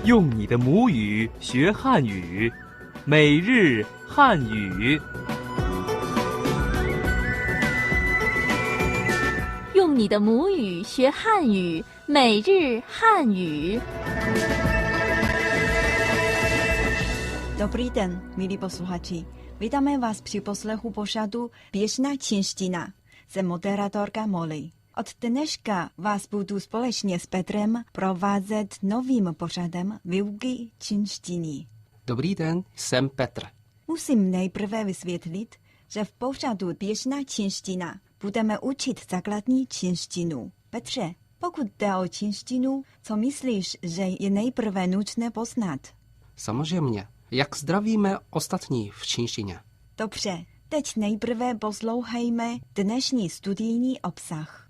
用你的母语学汉语，每日汉语。用你的母语学汉语，每日汉语。 Dobrý den, milí posluchači. Vítáme vás při poslechu pořadu Běžná čínština. Jsem moderátorka Molly. Od dneška vás budu společně s Petrem provázet novým pořadem výuky čínštiny. Dobrý den, jsem Petr. Musím nejprve vysvětlit, že v pořadu Běžná čínština budeme učit základní čínštinu. Petře, pokud jde o čínštinu, co myslíš, že je nejprve nutné poznat? Samozřejmě, jak zdravíme ostatní v čínštině. Dobře, teď nejprve poslouchejme dnešní studijní obsah.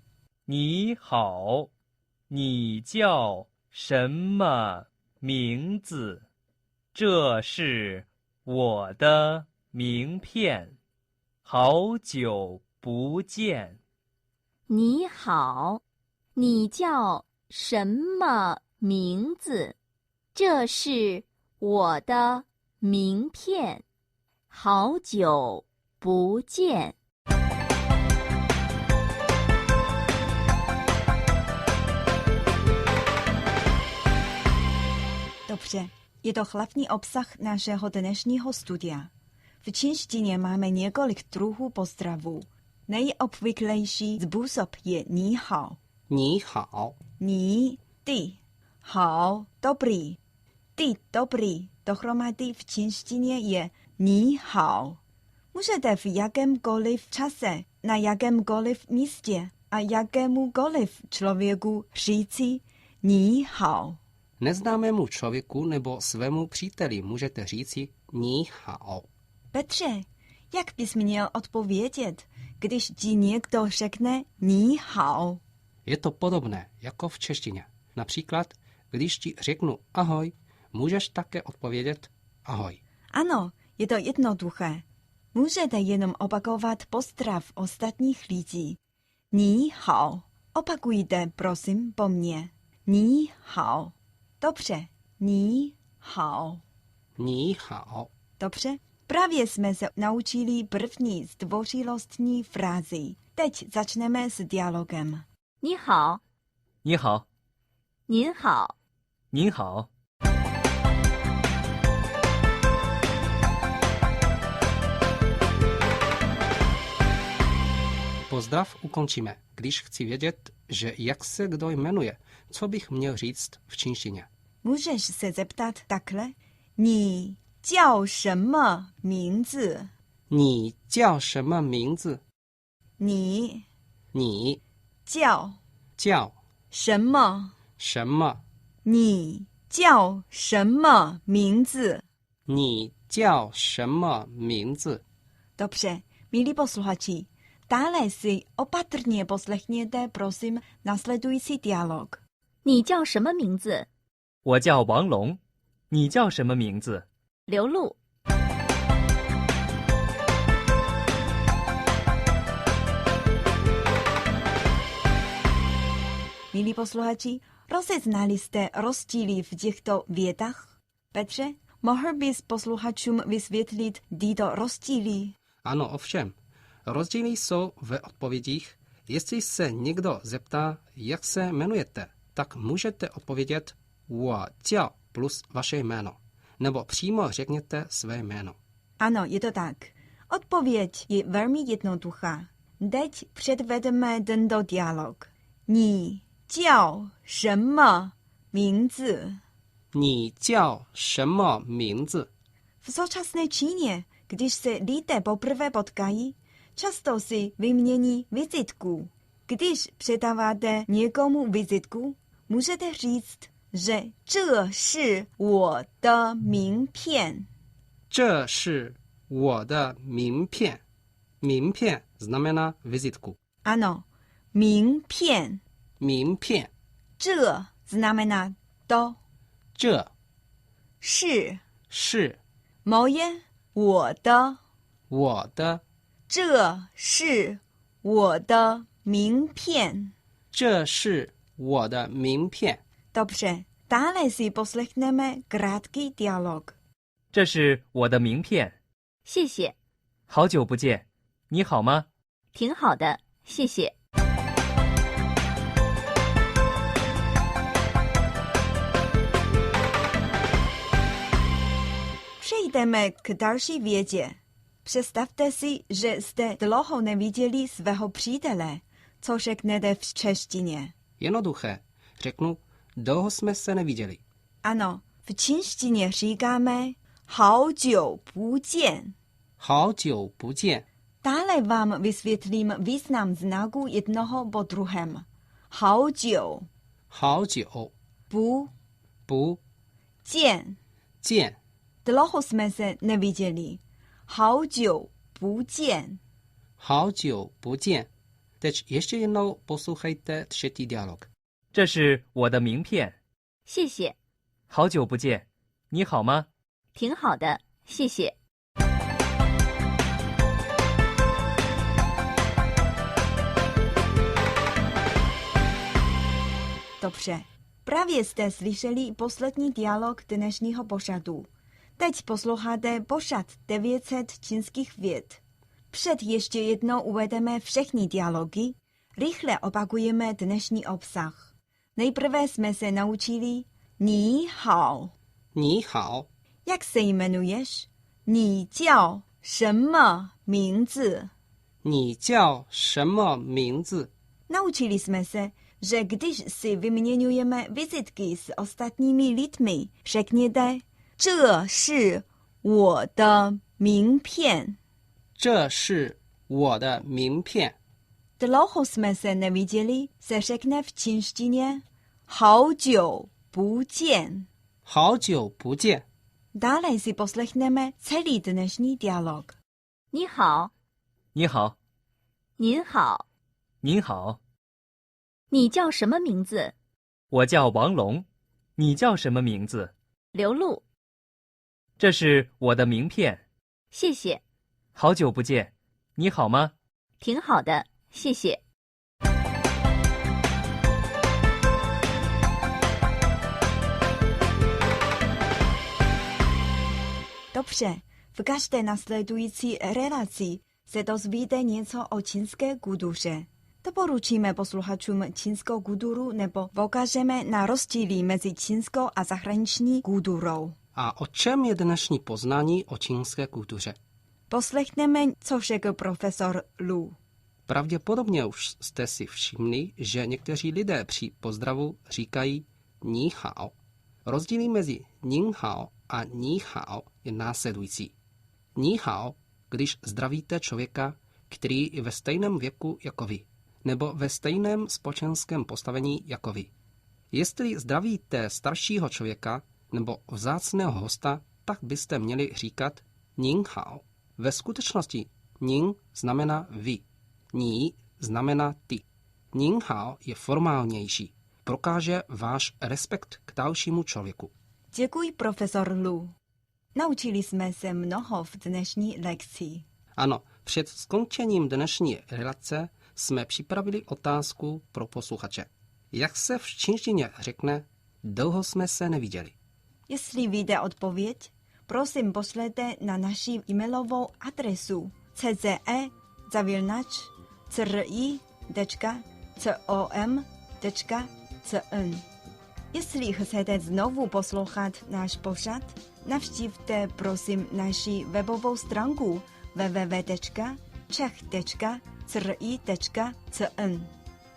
你好，你叫什么名字？这是我的名片。好久不见。你好，你叫什么名字？这是我的名片。好久不见。 Dobře, je to hlavní obsah našeho dnešního studia. V čínštině máme několik druhů pozdravů. Nejobvyklejší způsob je ní hao. 你好， Ní, ty, hao, dobrý. Ty, dobrý, dohromady v čínštině je ní hao. Můžete v jakémkoliv čase, na jakémkoliv místě a jakémukoliv člověku říci ní hao. Neznámému člověku nebo svému příteli můžete říci ni hao. Petře, jak bys měl odpovědět, když ti někdo řekne ní hao? Je to podobné jako v češtině. Například, když ti řeknu ahoj, můžeš také odpovědět ahoj. Ano, je to jednoduché. Můžete jenom opakovat pozdrav ostatních lidí. Ní hao. Opakujte, prosím, po mně. Ní hao. Dobře, ní hao. Ni hao. Dobře, právě jsme se naučili první zdvořilostní frázi. Teď začneme s dialogem. 你好，你好，您好，您好。 Pozdrav ukončíme, když chci vědět, že jak se kdo jmenuje, co bych měl říct v čínštině. Můžeš se zeptat takhle? Ní jiao shenme mingzi? 你叫什么名字？ Ní 你 jiao 叫 shenme? 什么？你叫什么名字？你叫什么名字？ Dobře, milí posluchači, dále si opatrně poslechněte, prosím, následující dialog. 你叫什么名字？我叫王龙，你叫什么名字？刘露。 Milí posluchači, rozeznali jste rozdíly v těchto větách? Petře, mohl bys posluchačům vysvětlit tyto rozdíly? Ano, ovšem. Rozdíly jsou ve odpovědích. Jestli se někdo zeptá, jak se jmenujete, tak můžete odpovědět 我叫 plus vaše jméno. Nebo přímo řekněte své jméno. Ano, je to tak. Odpověď je velmi jednoduchá. Teď předvedeme tento dialog. Ní jiao shenme mingzi? 你叫什么名字？ V současné Číně, když se lidé poprvé potkají, často si vymění vizitku. Když předáváte někomu vizitku, můžete říct, že 这是我的名片. 这是我的名片。名片 znamená vizitku. Ano, 名片.名片这 znamená to. 这是是 moje, 我的. 我的，这是我的名片. 这是我的名片。 Dobře, Dále si poslechneme krátký dialog. 这是我的名片，谢谢，好久不见，你好吗？挺好的，谢谢。 Přejdeme k další větě. Představte si, že jste dlouho neviděli svého přítele. Co řeknete v češtině? Jednoduché. Řeknu, dlouho jsme se neviděli. Ano, v čínštině říkáme 好久不见. 好久不见. Dále vám vysvětlím význam znaku jednoho po druhém. 好久好久不不见. 见. Dlouho jsme se neviděli. 好久不见. 好久不见. Teď ještě jednou poslouchejte třetí dialog. 这是我的名片，谢谢，好久不见，你好吗？挺好的，谢谢。 Dobře. Právě jste slyšeli poslední dialog dnešního pořadu. Teď posloucháte pořad 900 čínských vět. Před ještě jednou uvedeme všechny dialogy, rychle opakujeme dnešní obsah. Nejprve jsme se naučili Ni hao. 你好, Jak se jmenuješ? Ni jiao shenme mingzi? 你叫什么名字? Naučili jsme se, že když si vyměňujeme vizitky s ostatními lidmi, řekněte 这是我的名片. 这是我的名片. Dlouho jsme se neviděli, se řekne v čínštině 好久不见. 好久不见. Dále si poslechneme celý dnešní dialog. 你好，你好，您好，您好，你叫什么名字？我叫王龙，你叫什么名字？刘露，这是我的名片，谢谢，好久不见，你好吗？挺好的，谢谢。 Dobře, v každé nasledující relaci se dozvíte něco o čínské kultuře. Doporučíme posluchačům čínskou kulturu nebo poukážeme na rozdíly mezi čínskou a zahraniční kulturou. A o čem je dnešní poznání o čínské kultuře? Poslechneme, co řekl profesor Lu. Pravděpodobně už jste si všimli, že někteří lidé při pozdravu říkají ni hao. Rozdíl mezi ni hao a ni hao je následující. Ni hao, když zdravíte člověka, který je ve stejném věku jako vy, nebo ve stejném společenském postavení jako vy. Jestli zdravíte staršího člověka nebo vzácného hosta, tak byste měli říkat nin hao. Ve skutečnosti nin znamená vy, ní znamená ty. Nin hao je formálnější, prokáže váš respekt k dalšímu člověku. Děkuji, profesor Lu. Naučili jsme se mnoho v dnešní lekci. Ano, před skončením dnešní relace jsme připravili otázku pro posluchače. Jak se v čínštině řekne, dlouho jsme se neviděli? Jestli víte odpověď, prosím pošlete na naši e-mailovou adresu cze@cri.com.cn. Jestli chcete znovu poslouchat náš pořad, navštivte prosím naši webovou stránku www.czech.cri.cn.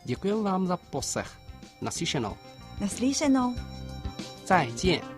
Děkujeme vám za poslech. Naslyšenou. Naslyšenou. 再见。